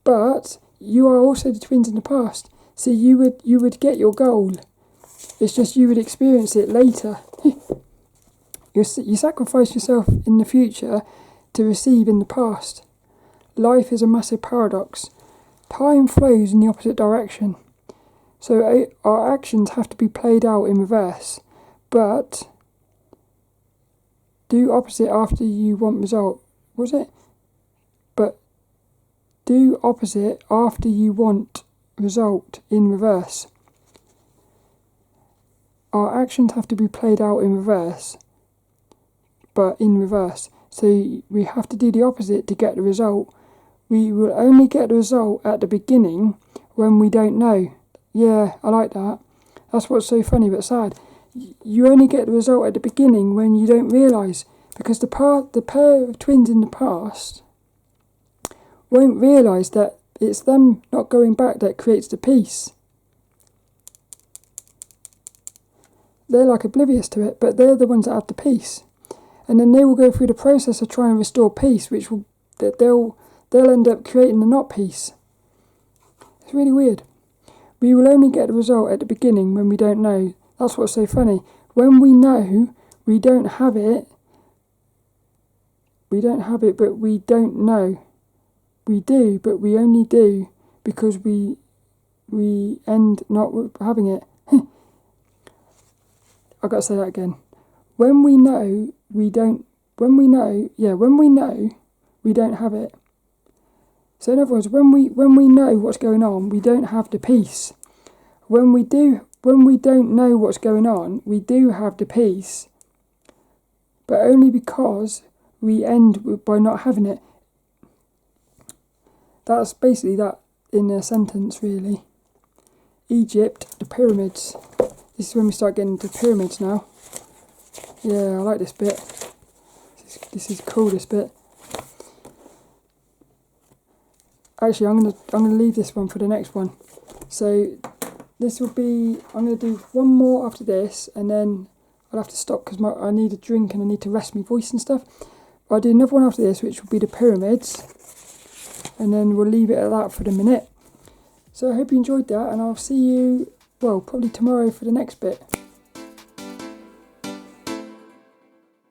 but you are also the twins in the past, so you would get your goal. It's just you would experience it later. You sacrifice yourself in the future to receive in the past. Life is a massive paradox. Time flows in the opposite direction. So our actions have to be played out in reverse. But do opposite after you want result. Was it? But do opposite after you want result in reverse. Our actions have to be played out in reverse, but in reverse. So we have to do the opposite to get the result. We will only get the result at the beginning when we don't know. Yeah, I like that. That's what's so funny but sad. You only get the result at the beginning when you don't realise, because the pair of twins in the past won't realise that it's them not going back that creates the peace. They're like oblivious to it, but they're the ones that have the peace. And then they will go through the process of trying to restore peace, they'll end up creating the not peace. It's really weird. We will only get the result at the beginning when we don't know. That's what's so funny. When we know we don't have it, but we don't know. We do, but we only do because we end not having it. I gotta say that again. When we know we don't have it. So in other words, when we know what's going on, we don't have the peace. When we don't know what's going on, we do have the peace, but only because we end by not having it. That's basically that in a sentence, really. Egypt, the pyramids. This is when we start getting into pyramids now. Yeah, I like this bit. This is cool, this bit. Actually, I'm gonna leave this one for the next one. So this will be, I'm gonna do one more after this, and then I'll have to stop because I need a drink and I need to rest my voice and stuff. But I'll do another one after this, which will be the pyramids, and then we'll leave it at that for the minute. So I hope you enjoyed that, and I'll see you, well, probably tomorrow for the next bit.